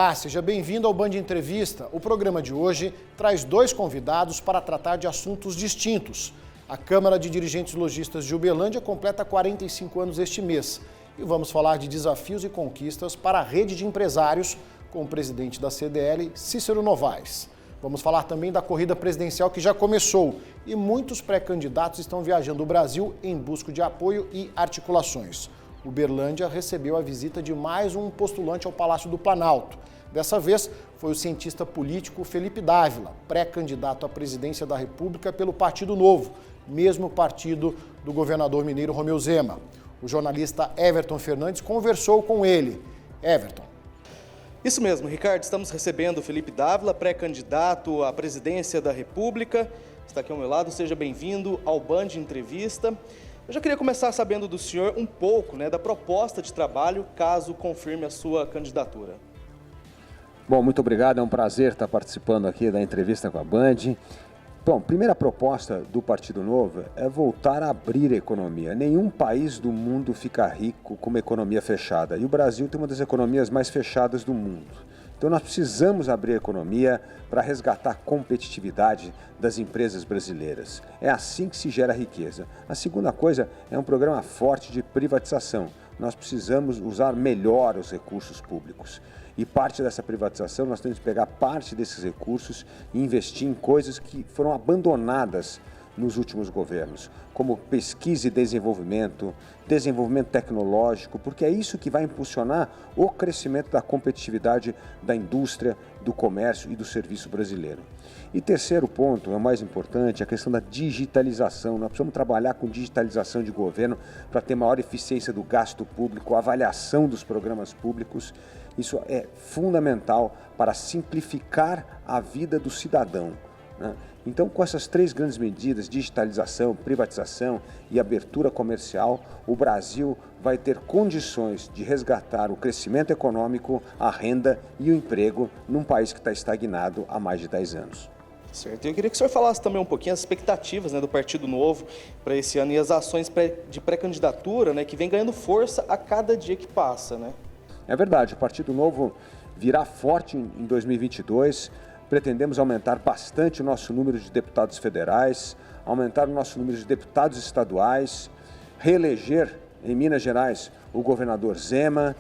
Olá, seja bem-vindo ao Band Entrevista. O programa de hoje traz dois convidados para tratar de assuntos distintos. A Câmara de Dirigentes Lojistas de Uberlândia completa 45 anos este mês. E vamos falar de desafios e conquistas para a rede de empresários com o presidente da CDL, Cícero Novaes. Vamos falar também da corrida presidencial que já começou e muitos pré-candidatos estão viajando o Brasil em busca de apoio e articulações. Uberlândia recebeu a visita de mais um postulante ao Palácio do Planalto. Dessa vez foi o cientista político Felipe Dávila, pré-candidato à presidência da República pelo Partido Novo, mesmo partido do governador mineiro Romeu Zema. O jornalista Everton Fernandes conversou com ele. Everton. Isso mesmo, Ricardo, estamos recebendo o Felipe Dávila, pré-candidato à presidência da República. Está aqui ao meu lado, seja bem-vindo ao Band Entrevista. Eu já queria começar sabendo do senhor um pouco, da proposta de trabalho, caso confirme a sua candidatura. Bom, muito obrigado, é um prazer estar participando aqui da entrevista com a Band. Bom, primeira proposta do Partido Novo é voltar a abrir a economia. Nenhum país do mundo fica rico com uma economia fechada. E o Brasil tem uma das economias mais fechadas do mundo. Então nós precisamos abrir a economia para resgatar a competitividade das empresas brasileiras. É assim que se gera riqueza. A segunda coisa é um programa forte de privatização. Nós precisamos usar melhor os recursos públicos. E parte dessa privatização, nós temos que pegar parte desses recursos e investir em coisas que foram abandonadas nos últimos governos, como pesquisa e desenvolvimento tecnológico, porque é isso que vai impulsionar o crescimento da competitividade da indústria, do comércio e do serviço brasileiro. E terceiro ponto, é o mais importante, a questão da digitalização. Nós precisamos trabalhar com digitalização de governo para ter maior eficiência do gasto público, avaliação dos programas públicos. Isso é fundamental para simplificar a vida do cidadão, né? Então, com essas três grandes medidas, digitalização, privatização e abertura comercial, o Brasil vai ter condições de resgatar o crescimento econômico, a renda e o emprego num país que está estagnado há mais de 10 anos. Certo. Eu queria que o senhor falasse também um pouquinho as expectativas do Partido Novo para esse ano e as ações de pré-candidatura que vem ganhando força a cada dia que passa, É verdade, o Partido Novo virá forte em 2022. Pretendemos aumentar bastante o nosso número de deputados federais, aumentar o nosso número de deputados estaduais, reeleger em Minas Gerais o governador Zema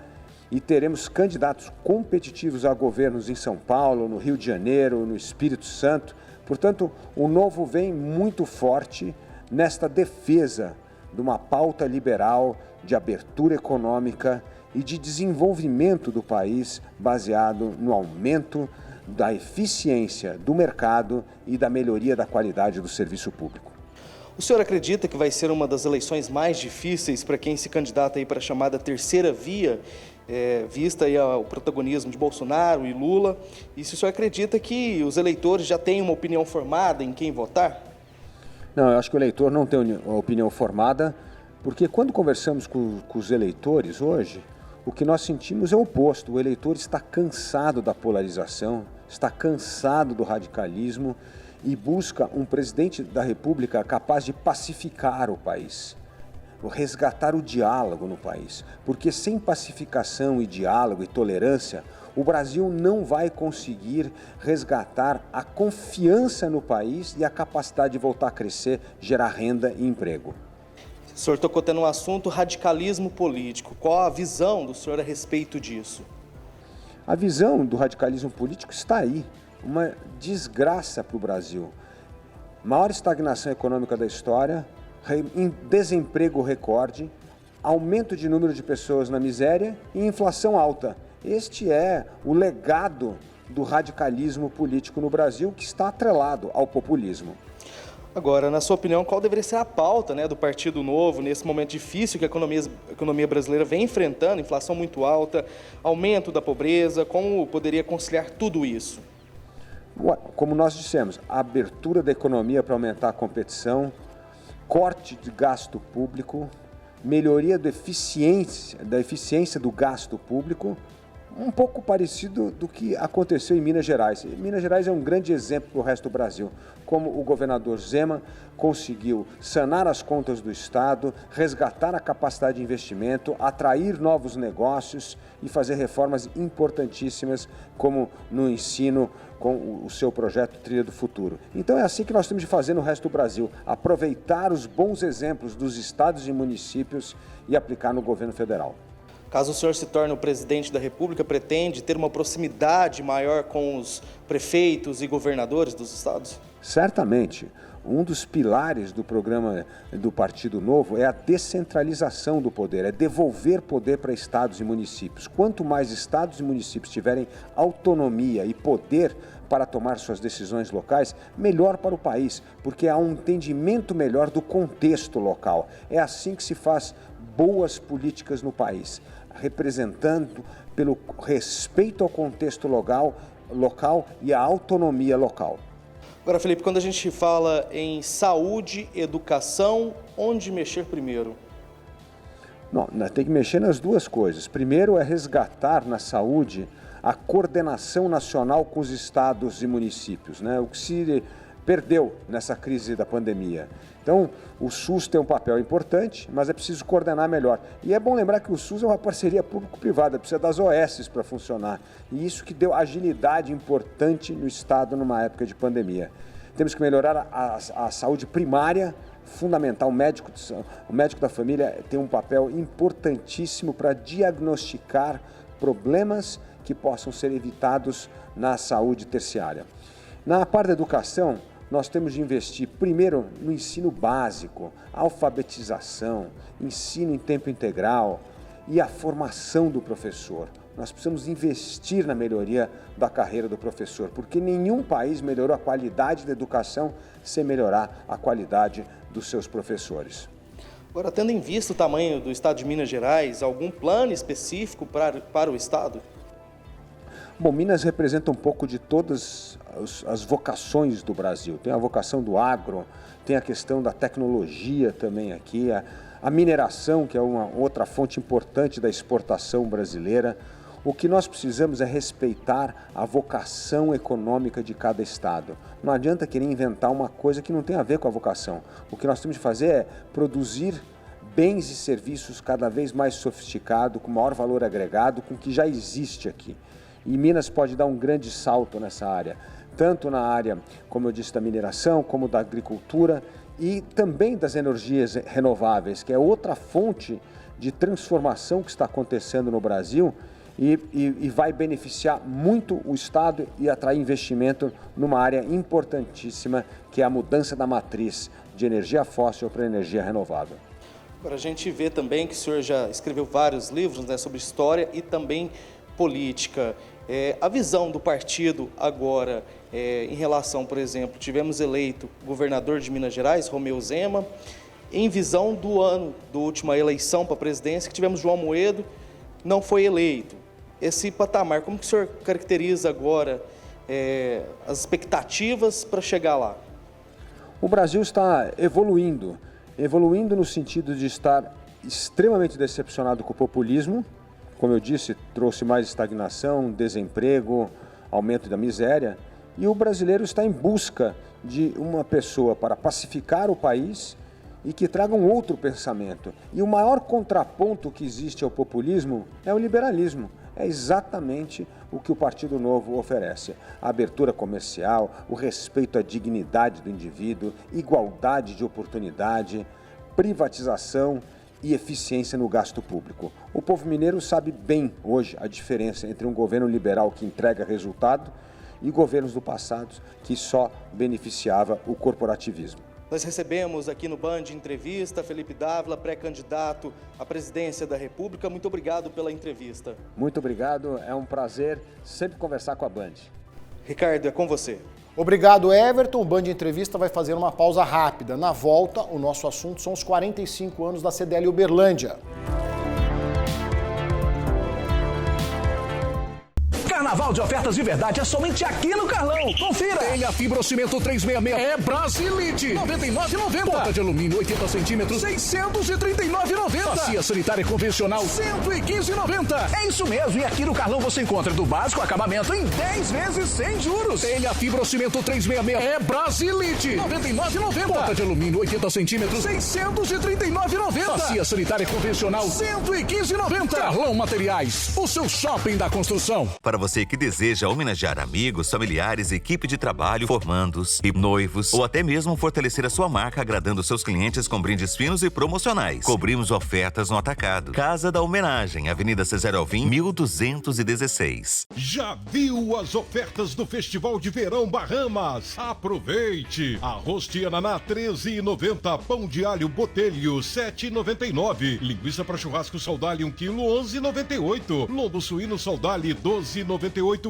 e teremos candidatos competitivos a governos em São Paulo, no Rio de Janeiro, no Espírito Santo. Portanto, o Novo vem muito forte nesta defesa de uma pauta liberal, de abertura econômica e de desenvolvimento do país baseado no aumento da eficiência do mercado e da melhoria da qualidade do serviço público. O senhor acredita que vai ser uma das eleições mais difíceis para quem se candidata para a chamada terceira via, vista aí o protagonismo de Bolsonaro e Lula? E se o senhor acredita que os eleitores já têm uma opinião formada em quem votar? Não, eu acho que o eleitor não tem uma opinião formada, porque quando conversamos com os eleitores hoje, o que nós sentimos é o oposto. O eleitor está cansado da polarização, está cansado do radicalismo e busca um presidente da República capaz de pacificar o país, resgatar o diálogo no país. Porque sem pacificação e diálogo e tolerância, o Brasil não vai conseguir resgatar a confiança no país e a capacidade de voltar a crescer, gerar renda e emprego. O senhor tocou no assunto radicalismo político. Qual a visão do senhor a respeito disso? A visão do radicalismo político está aí. Uma desgraça para o Brasil. Maior estagnação econômica da história, desemprego recorde, aumento de número de pessoas na miséria e inflação alta. Este é o legado do radicalismo político no Brasil, que está atrelado ao populismo. Agora, na sua opinião, qual deveria ser a pauta do Partido Novo nesse momento difícil que a economia brasileira vem enfrentando, inflação muito alta, aumento da pobreza, como poderia conciliar tudo isso? Como nós dissemos, a abertura da economia para aumentar a competição, corte de gasto público, melhoria da eficiência do gasto público, um pouco parecido do que aconteceu em Minas Gerais. Minas Gerais é um grande exemplo para o resto do Brasil, como o governador Zema conseguiu sanar as contas do Estado, resgatar a capacidade de investimento, atrair novos negócios e fazer reformas importantíssimas, como no ensino, com o seu projeto Trilha do Futuro. Então é assim que nós temos de fazer no resto do Brasil, aproveitar os bons exemplos dos estados e municípios e aplicar no governo federal. Caso o senhor se torne o presidente da República, pretende ter uma proximidade maior com os prefeitos e governadores dos estados? Certamente. Um dos pilares do programa do Partido Novo é a descentralização do poder, é devolver poder para estados e municípios. Quanto mais estados e municípios tiverem autonomia e poder para tomar suas decisões locais, melhor para o país, porque há um entendimento melhor do contexto local. É assim que se faz boas políticas no país, representando pelo respeito ao contexto local e à autonomia local. Agora, Felipe, quando a gente fala em saúde, educação, onde mexer primeiro? Não, tem que mexer nas duas coisas. Primeiro é resgatar na saúde a coordenação nacional com os estados e municípios, né? O que se perdeu nessa crise da pandemia. Então, o SUS tem um papel importante, mas é preciso coordenar melhor. E é bom lembrar que o SUS é uma parceria público-privada, precisa das OS para funcionar. E isso que deu agilidade importante no Estado numa época de pandemia. Temos que melhorar a saúde primária, fundamental. O médico da família tem um papel importantíssimo para diagnosticar problemas que possam ser evitados na saúde terciária. Na parte da educação, nós temos de investir primeiro no ensino básico, alfabetização, ensino em tempo integral e a formação do professor. Nós precisamos investir na melhoria da carreira do professor, porque nenhum país melhorou a qualidade da educação sem melhorar a qualidade dos seus professores. Agora, tendo em vista o tamanho do estado de Minas Gerais, algum plano específico para o estado? Bom, Minas representa um pouco de todas as vocações do Brasil. Tem a vocação do agro, tem a questão da tecnologia também aqui, a mineração, que é uma outra fonte importante da exportação brasileira. O que nós precisamos é respeitar a vocação econômica de cada estado. Não adianta querer inventar uma coisa que não tem a ver com a vocação. O que nós temos de fazer é produzir bens e serviços cada vez mais sofisticados, com maior valor agregado, com o que já existe aqui. E Minas pode dar um grande salto nessa área, tanto na área, como eu disse, da mineração, como da agricultura e também das energias renováveis, que é outra fonte de transformação que está acontecendo no Brasil e vai beneficiar muito o Estado e atrair investimento numa área importantíssima, que é a mudança da matriz de energia fóssil para energia renovável. Agora, a gente vê também que o senhor já escreveu vários livros, né, sobre história e também política. A visão do partido agora, em relação, por exemplo, tivemos eleito governador de Minas Gerais, Romeu Zema, em visão da última eleição para a presidência, que tivemos João Amoedo, não foi eleito. Esse patamar, como que o senhor caracteriza agora as expectativas para chegar lá? O Brasil está evoluindo no sentido de estar extremamente decepcionado com o populismo. Como eu disse, trouxe mais estagnação, desemprego, aumento da miséria. E o brasileiro está em busca de uma pessoa para pacificar o país e que traga um outro pensamento. E o maior contraponto que existe ao populismo é o liberalismo. É exatamente o que o Partido Novo oferece. A abertura comercial, o respeito à dignidade do indivíduo, igualdade de oportunidade, privatização e eficiência no gasto público. O povo mineiro sabe bem hoje a diferença entre um governo liberal que entrega resultado e governos do passado que só beneficiava o corporativismo. Nós recebemos aqui no Band Entrevista Felipe Dávila, pré-candidato à presidência da República. Muito obrigado pela entrevista. Muito obrigado, é um prazer sempre conversar com a Band. Ricardo, é com você. Obrigado, Everton. O Band Entrevista vai fazer uma pausa rápida. Na volta, o nosso assunto são os 45 anos da CDL Uberlândia. Carnaval de ofertas de verdade é somente aqui no Carlão. Confira. Telha Fibrocimento 366 é Brasilite, R$ 99,90. Porta de alumínio 80 centímetros, R$ 639,90. Bacia sanitária convencional, R$ 115,90. É isso mesmo, e aqui no Carlão você encontra do básico acabamento em 10 vezes sem juros. Telha Fibrocimento 366 é Brasilite, R$ 99,90. Porta de alumínio 80 centímetros, R$ 639,90. Bacia sanitária convencional, R$ 115,90. Carlão Materiais, o seu shopping da construção. Para você que deseja homenagear amigos, familiares, equipe de trabalho, formandos e noivos, ou até mesmo fortalecer a sua marca agradando seus clientes com brindes finos e promocionais. Cobrimos ofertas no atacado. Casa da Homenagem, Avenida Cesare Alvim, 1216. Já viu as ofertas do Festival de Verão Bahamas? Aproveite! Arroz Tiananá, R$ 13,90. Pão de alho Botelho, R$ 7,99. Linguiça para churrasco Saudale, 1 kg, R$ 11,98. Lombo suíno Saudale, R$ 12,98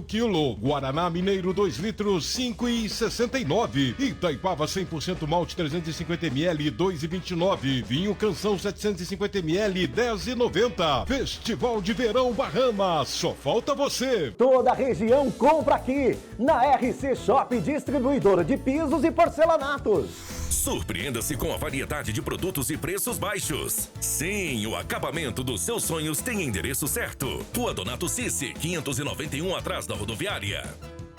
kg. Guaraná Mineiro, 2 litros, R$ 5,69. Itaipava 100% malte, 350 ml, R$ 2,29. Vinho Canção, 750 ml, R$ 10,90. Festival de Verão Bahamas, só falta você. Toda a região compra aqui, na RC Shop, distribuidora de pisos e porcelanatos. Surpreenda-se com a variedade de produtos e preços baixos. Sim, o acabamento dos seus sonhos tem endereço certo. Rua Donato Cici, 591, atrás da rodoviária.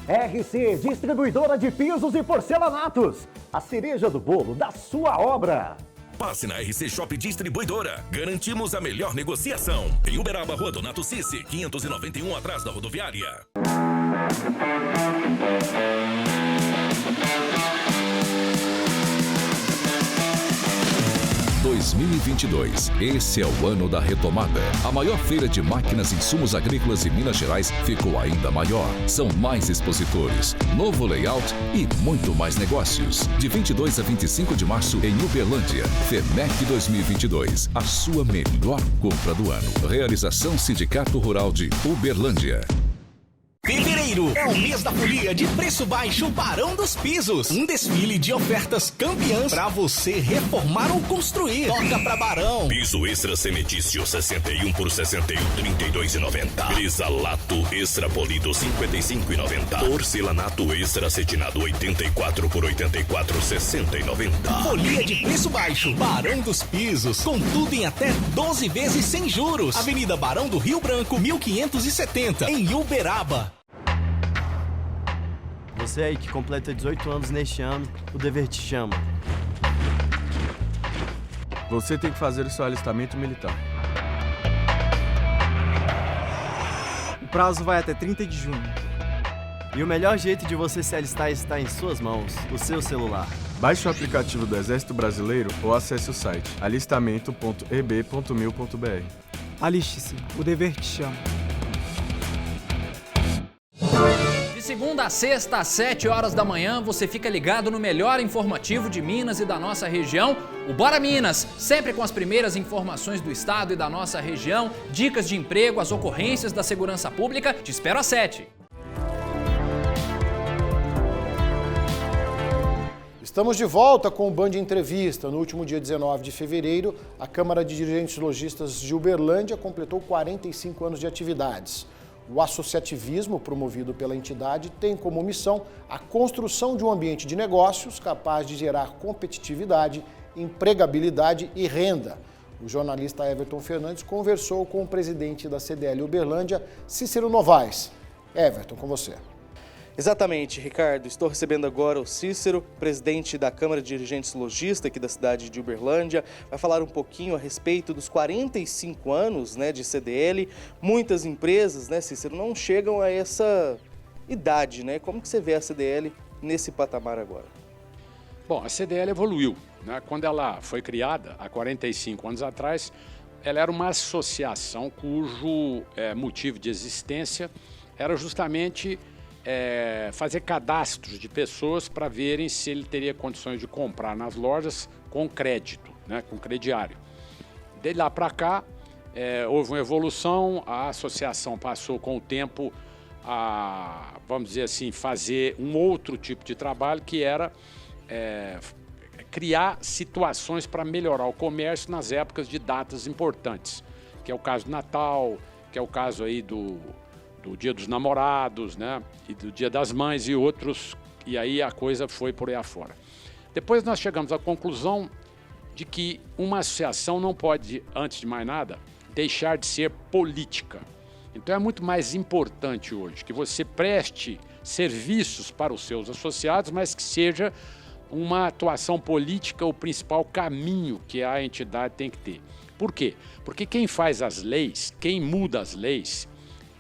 RC, distribuidora de pisos e porcelanatos. A cereja do bolo da sua obra. Passe na RC Shop Distribuidora. Garantimos a melhor negociação. Em Uberaba, Rua Donato Cici, 591, atrás da rodoviária. 2022. Esse é o ano da retomada. A maior feira de máquinas e insumos agrícolas em Minas Gerais ficou ainda maior. São mais expositores, novo layout e muito mais negócios. De 22 a 25 de março em Uberlândia. FEMEC 2022. A sua melhor compra do ano. Realização Sindicato Rural de Uberlândia. Fevereiro é o mês da folia de preço baixo Barão dos Pisos. Um desfile de ofertas campeãs pra você reformar ou construir. Toca pra Barão. Piso extra cementício 61 por 61, 32,90. Grisalato extra polido 55,90. Porcelanato extra acetinado 84 por 84, 60,90. Folia de preço baixo Barão dos Pisos. Com tudo em até 12 vezes sem juros. Avenida Barão do Rio Branco, 1570, em Uberaba. Você aí que completa 18 anos neste ano, o dever te chama. Você tem que fazer o seu alistamento militar. O prazo vai até 30 de junho. E o melhor jeito de você se alistar está em suas mãos, o seu celular. Baixe o aplicativo do Exército Brasileiro ou acesse o site alistamento.eb.mil.br. Aliste-se, o dever te chama. De segunda a sexta, às 7 horas da manhã, você fica ligado no melhor informativo de Minas e da nossa região, o Bora Minas, sempre com as primeiras informações do estado e da nossa região, dicas de emprego, as ocorrências da segurança pública. Te espero às 7. Estamos de volta com o Band Entrevista. No último dia 19 de fevereiro, a Câmara de Dirigentes Lojistas de Uberlândia completou 45 anos de atividades. O associativismo promovido pela entidade tem como missão a construção de um ambiente de negócios capaz de gerar competitividade, empregabilidade e renda. O jornalista Everton Fernandes conversou com o presidente da CDL Uberlândia, Cícero Novaes. Everton, com você. Exatamente, Ricardo. Estou recebendo agora o Cícero, presidente da Câmara de Dirigentes Lojistas aqui da cidade de Uberlândia. Vai falar um pouquinho a respeito dos 45 anos, de CDL. Muitas empresas, Cícero, não chegam a essa idade, Como que você vê a CDL nesse patamar agora? Bom, a CDL evoluiu, Quando ela foi criada, há 45 anos atrás, ela era uma associação cujo motivo de existência era justamente fazer cadastros de pessoas para verem se ele teria condições de comprar nas lojas com crédito, com crediário. De lá para cá, houve uma evolução, a associação passou com o tempo a, vamos dizer assim, fazer um outro tipo de trabalho que era criar situações para melhorar o comércio nas épocas de datas importantes, que é o caso do Natal, que é o caso aí do do Dia dos Namorados, né? E do Dia das Mães e outros, e aí a coisa foi por aí afora. Depois nós chegamos à conclusão de que uma associação não pode, antes de mais nada, deixar de ser política. Então é muito mais importante hoje que você preste serviços para os seus associados, mas que seja uma atuação política o principal caminho que a entidade tem que ter. Por quê? Porque quem faz as leis, quem muda as leis,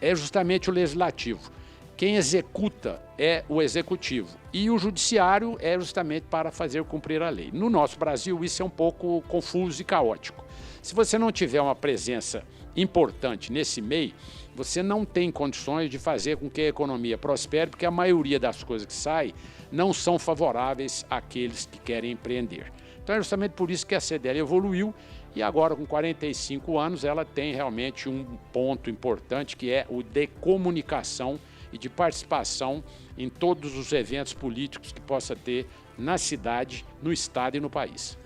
é justamente o legislativo. Quem executa é o executivo. E o judiciário é justamente para fazer cumprir a lei. No nosso Brasil, isso é um pouco confuso e caótico. Se você não tiver uma presença importante nesse meio, você não tem condições de fazer com que a economia prospere, porque a maioria das coisas que saem não são favoráveis àqueles que querem empreender. Então é justamente por isso que a CDL evoluiu e agora, com 45 anos, ela tem realmente um ponto importante, que é o de comunicação e de participação em todos os eventos políticos que possa ter na cidade, no estado e no país.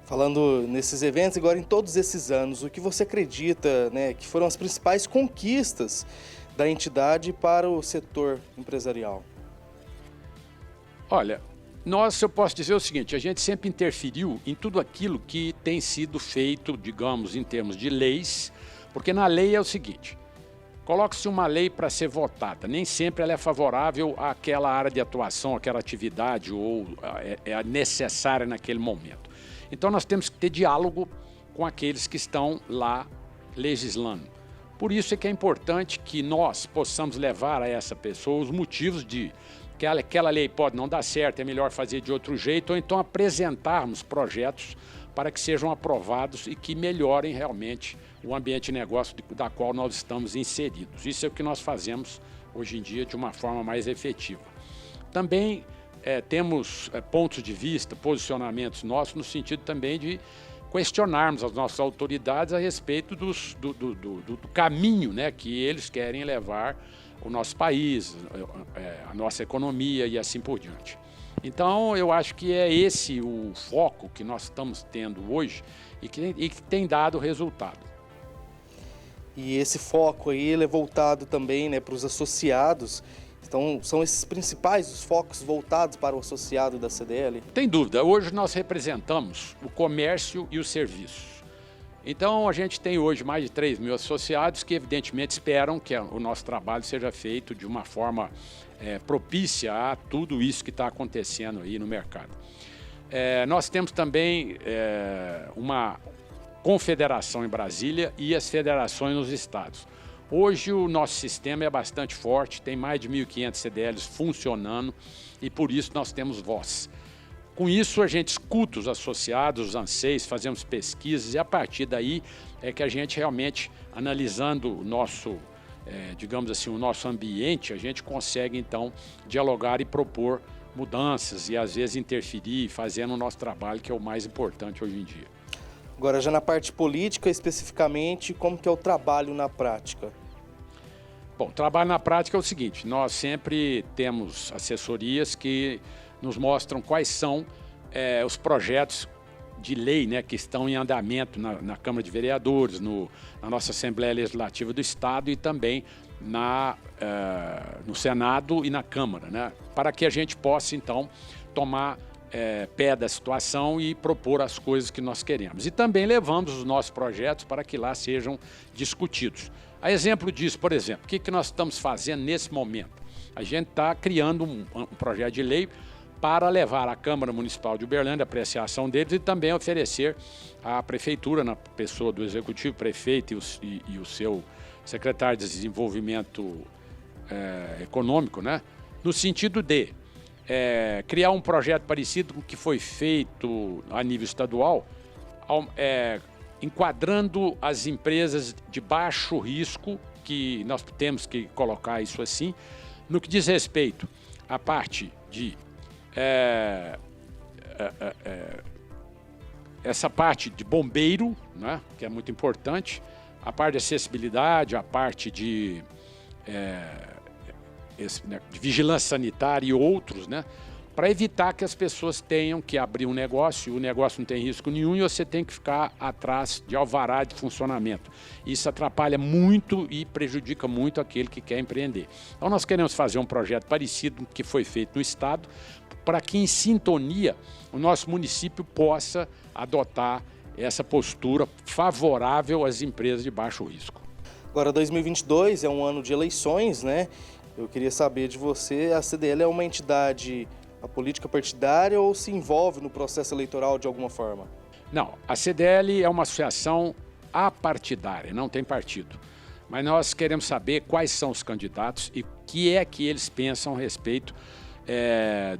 Falando nesses eventos, agora em todos esses anos, o que você acredita, né, que foram as principais conquistas da entidade para o setor empresarial? Olha, eu posso dizer o seguinte, a gente sempre interferiu em tudo aquilo que tem sido feito, digamos, em termos de leis, porque na lei é o seguinte, coloca-se uma lei para ser votada, nem sempre ela é favorável àquela área de atuação, àquela atividade ou é necessária naquele momento. Então nós temos que ter diálogo com aqueles que estão lá legislando. Por isso é que é importante que nós possamos levar a essa pessoa os motivos de que aquela lei pode não dar certo, é melhor fazer de outro jeito, ou então apresentarmos projetos para que sejam aprovados e que melhorem realmente o ambiente de negócio da qual nós estamos inseridos. Isso é o que nós fazemos hoje em dia de uma forma mais efetiva. Também temos pontos de vista, posicionamentos nossos no sentido também de questionarmos as nossas autoridades a respeito do caminho, né, que eles querem levar o nosso país, a nossa economia e assim por diante. Então, eu acho que é esse o foco que nós estamos tendo hoje e que tem dado resultado. E esse foco aí ele é voltado também, né, para os associados. Então, são esses principais os focos voltados para o associado da CDL? Tem dúvida. Hoje nós representamos o comércio e os serviços. Então, a gente tem hoje mais de 3 mil associados que, evidentemente, esperam que o nosso trabalho seja feito de uma forma propícia a tudo isso que está acontecendo aí no mercado. Nós temos também uma confederação em Brasília e as federações nos estados. Hoje o nosso sistema é bastante forte, tem mais de 1.500 CDLs funcionando e por isso nós temos voz. Com isso a gente escuta os associados, os anseios, fazemos pesquisas e a partir daí é que a gente realmente, analisando o nosso, digamos assim, o nosso ambiente, a gente consegue então dialogar e propor mudanças e às vezes interferir fazendo o nosso trabalho, que é o mais importante hoje em dia. Agora, já na parte política, especificamente, como que é o trabalho na prática? Bom, o trabalho na prática é o seguinte, nós sempre temos assessorias que nos mostram quais são os projetos de lei, né, que estão em andamento na Câmara de Vereadores, na nossa Assembleia Legislativa do Estado e também no Senado e na Câmara, né, para que a gente possa, então, tomar pé da situação e propor as coisas que nós queremos. E também levamos os nossos projetos para que lá sejam discutidos. A exemplo disso, por exemplo, o que nós estamos fazendo nesse momento? A gente está criando um projeto de lei para levar à Câmara Municipal de Uberlândia a apreciação deles e também oferecer à Prefeitura, na pessoa do Executivo, prefeito e o seu secretário de Desenvolvimento Econômico, né? No sentido de criar um projeto parecido com o que foi feito a nível estadual, enquadrando as empresas de baixo risco, que nós temos que colocar isso assim, no que diz respeito à parte de essa parte de bombeiro, né, que é muito importante, a parte de acessibilidade, a parte de vigilância sanitária e outros, né, para evitar que as pessoas tenham que abrir um negócio, o negócio não tem risco nenhum e você tem que ficar atrás de alvará de funcionamento. Isso atrapalha muito e prejudica muito aquele que quer empreender. Então nós queremos fazer um projeto parecido que foi feito no Estado, para que em sintonia o nosso município possa adotar essa postura favorável às empresas de baixo risco. Agora 2022 é um ano de eleições, né? Eu queria saber de você, a CDL é uma entidade a política partidária ou se envolve no processo eleitoral de alguma forma? Não, a CDL é uma associação apartidária, não tem partido. Mas nós queremos saber quais são os candidatos e o que é que eles pensam a respeito,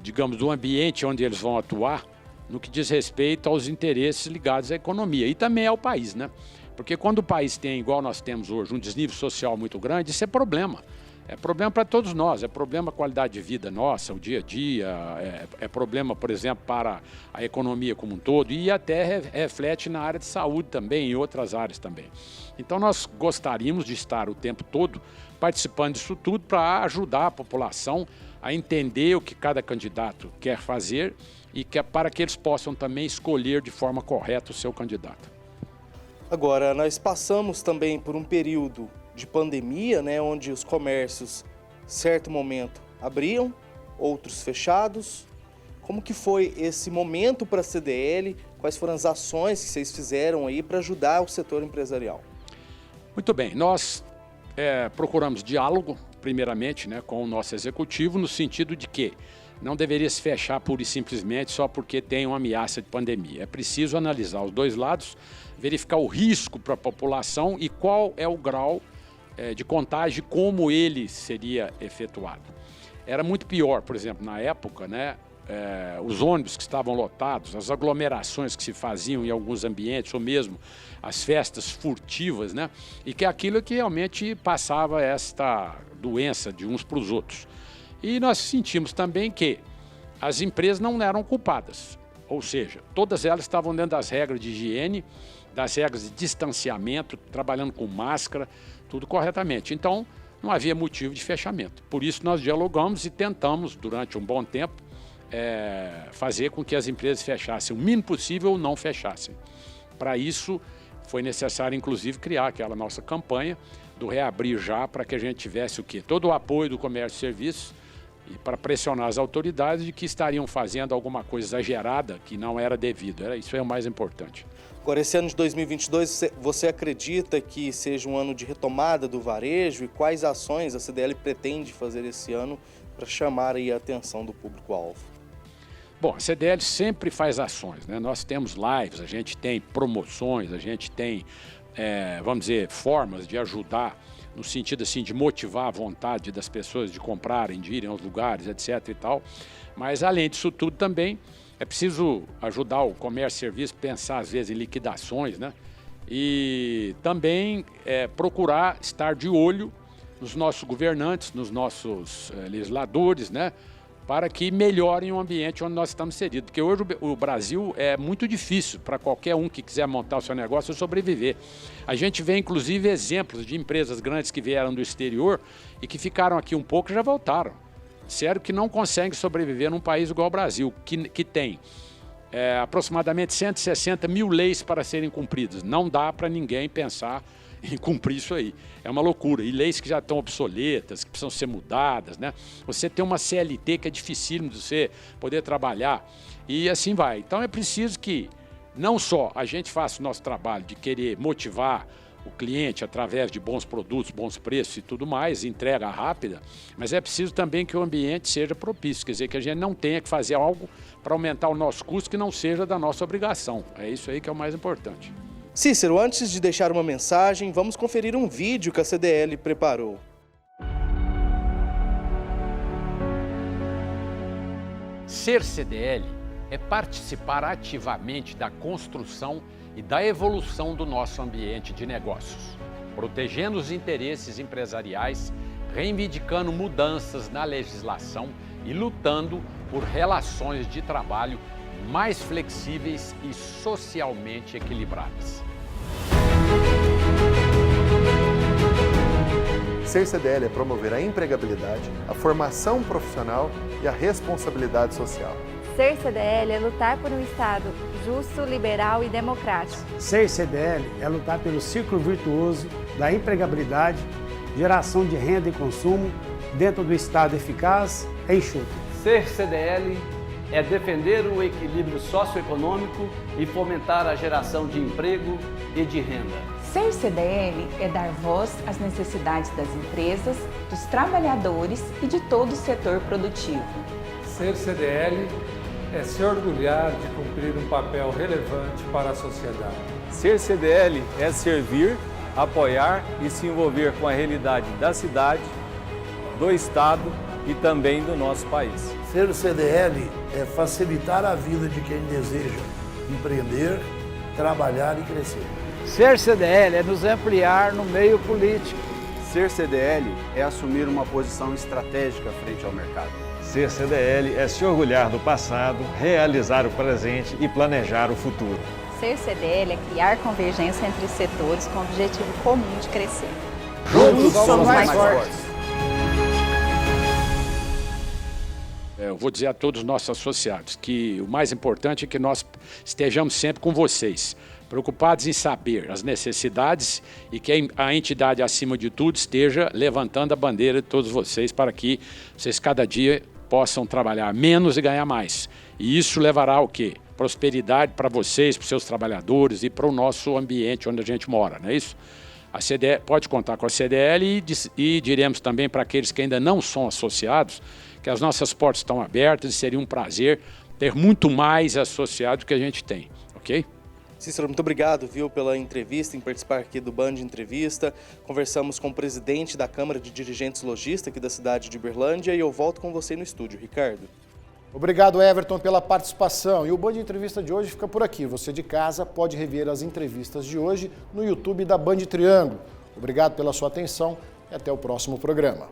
digamos, do ambiente onde eles vão atuar, no que diz respeito aos interesses ligados à economia e também ao país, né? Porque quando o país tem, igual nós temos hoje, um desnível social muito grande, isso é problema. É problema para todos nós, é problema a qualidade de vida nossa, o dia a dia, é problema, por exemplo, para a economia como um todo e até reflete na área de saúde também e outras áreas também. Então nós gostaríamos de estar o tempo todo participando disso tudo para ajudar a população a entender o que cada candidato quer fazer e para que eles possam também escolher de forma correta o seu candidato. Agora, nós passamos também por um período de pandemia, né, onde os comércios, certo momento, abriam, outros fechados. Como que foi esse momento para a CDL? Quais foram as ações que vocês fizeram aí para ajudar o setor empresarial? Muito bem, nós procuramos diálogo, primeiramente, né, com o nosso executivo, no sentido de que não deveria se fechar pura e simplesmente só porque tem uma ameaça de pandemia. É preciso analisar os dois lados, verificar o risco para a população e qual é o grau de contágio, como ele seria efetuado. Era muito pior, por exemplo, na época, né, os ônibus que estavam lotados, as aglomerações que se faziam em alguns ambientes, ou mesmo as festas furtivas, né, e que aquilo que realmente passava esta doença de uns para os outros. E nós sentimos também que as empresas não eram culpadas, ou seja, todas elas estavam dentro das regras de higiene, das regras de distanciamento, trabalhando com máscara, tudo corretamente. Então, não havia motivo de fechamento. Por isso, nós dialogamos e tentamos, durante um bom tempo, fazer com que as empresas fechassem o mínimo possível ou não fechassem. Para isso, foi necessário, inclusive, criar aquela nossa campanha do Reabrir Já, para que a gente tivesse o quê? Todo o apoio do comércio e serviços e para pressionar as autoridades de que estariam fazendo alguma coisa exagerada que não era devido. Isso é o mais importante. Agora, esse ano de 2022, você acredita que seja um ano de retomada do varejo e quais ações a CDL pretende fazer esse ano para chamar aí a atenção do público-alvo? Bom, a CDL sempre faz ações, né? Nós temos lives, a gente tem promoções, a gente tem, vamos dizer, formas de ajudar no sentido assim de motivar a vontade das pessoas de comprarem, de irem aos lugares, etc. e tal. Mas além disso tudo também é preciso ajudar o comércio e serviço a pensar às vezes em liquidações, né? E também procurar estar de olho nos nossos governantes, nos nossos legisladores, né? Para que melhorem o ambiente onde nós estamos inseridos. Porque hoje o Brasil é muito difícil para qualquer um que quiser montar o seu negócio sobreviver. A gente vê, inclusive, exemplos de empresas grandes que vieram do exterior e que ficaram aqui um pouco e já voltaram. Sério que não conseguem sobreviver num país igual ao Brasil, que tem aproximadamente 160 mil leis para serem cumpridas. Não dá para ninguém pensar em cumprir isso aí. É uma loucura. E leis que já estão obsoletas, que precisam ser mudadas, né? Você tem uma CLT que é dificílimo de você poder trabalhar e assim vai. Então é preciso que não só a gente faça o nosso trabalho de querer motivar o cliente através de bons produtos, bons preços e tudo mais, entrega rápida, mas é preciso também que o ambiente seja propício, quer dizer, que a gente não tenha que fazer algo para aumentar o nosso custo que não seja da nossa obrigação. É isso aí que é o mais importante. Cícero, antes de deixar uma mensagem, vamos conferir um vídeo que a CDL preparou. Ser CDL é participar ativamente da construção e da evolução do nosso ambiente de negócios, protegendo os interesses empresariais, reivindicando mudanças na legislação e lutando por relações de trabalho mais flexíveis e socialmente equilibradas. Ser CDL é promover a empregabilidade, a formação profissional e a responsabilidade social. Ser CDL é lutar por um Estado justo, liberal e democrático. Ser CDL é lutar pelo ciclo virtuoso da empregabilidade, geração de renda e consumo dentro do Estado eficaz e enxuto. Ser CDL é defender o equilíbrio socioeconômico e fomentar a geração de emprego e de renda. Ser CDL é dar voz às necessidades das empresas, dos trabalhadores e de todo o setor produtivo. Ser CDL é se orgulhar de cumprir um papel relevante para a sociedade. Ser CDL é servir, apoiar e se envolver com a realidade da cidade, do Estado e também do nosso país. Ser CDL é facilitar a vida de quem deseja empreender, trabalhar e crescer. Ser CDL é nos ampliar no meio político. Ser CDL é assumir uma posição estratégica frente ao mercado. Ser CDL é se orgulhar do passado, realizar o presente e planejar o futuro. Ser CDL é criar convergência entre setores com o objetivo comum de crescer. Juntos somos mais fortes. Eu vou dizer a todos os nossos associados que o mais importante é que nós estejamos sempre com vocês, preocupados em saber as necessidades e que a entidade, acima de tudo, esteja levantando a bandeira de todos vocês para que vocês cada dia possam trabalhar menos e ganhar mais. E isso levará ao quê? Prosperidade para vocês, para os seus trabalhadores e para o nosso ambiente onde a gente mora, não é isso? A CDL, pode contar com a CDL e diremos também para aqueles que ainda não são associados que as nossas portas estão abertas e seria um prazer ter muito mais associados que a gente tem, ok? Cícero, muito obrigado, viu, pela entrevista, em participar aqui do Band Entrevista. Conversamos com o presidente da Câmara de Dirigentes Lojistas aqui da cidade de Uberlândia e eu volto com você no estúdio, Ricardo. Obrigado, Everton, pela participação. E o Band Entrevista de hoje fica por aqui. Você de casa pode rever as entrevistas de hoje no YouTube da Band Triângulo. Obrigado pela sua atenção e até o próximo programa.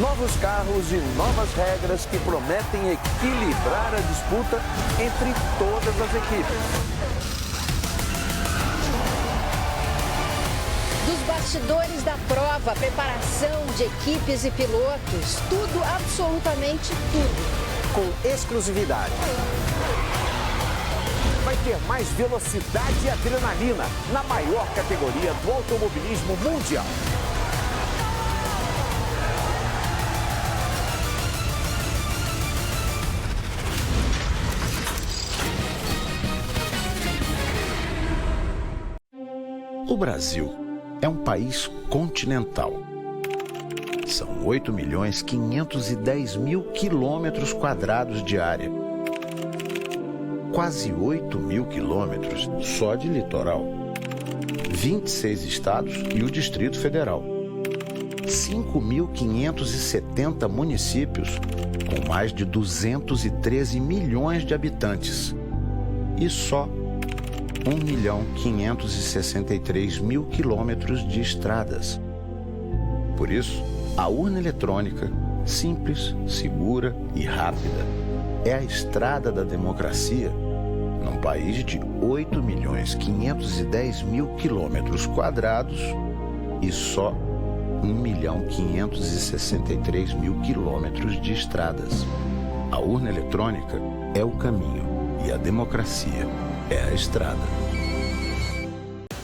Novos carros e novas regras que prometem equilibrar a disputa entre todas as equipes. Dos bastidores da prova, preparação de equipes e pilotos, tudo, absolutamente tudo. Com exclusividade. Vai ter mais velocidade e adrenalina na maior categoria do automobilismo mundial. O Brasil é um país continental. São 8.510.000 quilômetros quadrados de área. Quase 8.000 quilômetros só de litoral. 26 estados e o Distrito Federal. 5.570 municípios com mais de 213 milhões de habitantes. E só 1.563.000 quilômetros de estradas. Por isso, a urna eletrônica, simples, segura e rápida, é a estrada da democracia num país de 8.510.000 quilômetros quadrados e só 1.563.000 quilômetros de estradas. A urna eletrônica é o caminho e a democracia é a estrada.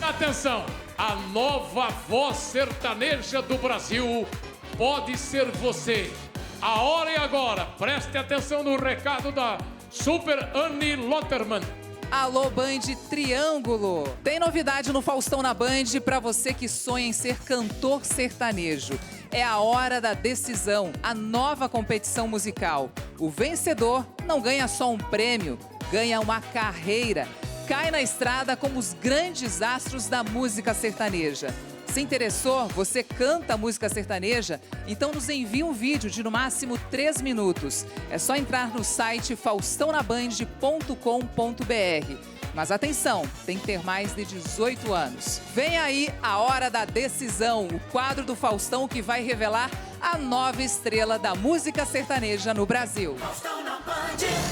Atenção! A nova voz sertaneja do Brasil pode ser você. A hora é agora. Preste atenção no recado da Super Annie Lotterman. Alô, Band Triângulo. Tem novidade no Faustão na Band para você que sonha em ser cantor sertanejo. É a hora da decisão, a nova competição musical. O vencedor não ganha só um prêmio, ganha uma carreira. cai na estrada como os grandes astros da música sertaneja. Se interessou, você canta música sertaneja? Então nos envie um vídeo de no máximo 3 minutos. É só entrar no site faustãonaband.com.br. Mas atenção, tem que ter mais de 18 anos. Vem aí a Hora da Decisão, o quadro do Faustão que vai revelar a nova estrela da música sertaneja no Brasil. Faustão na Band.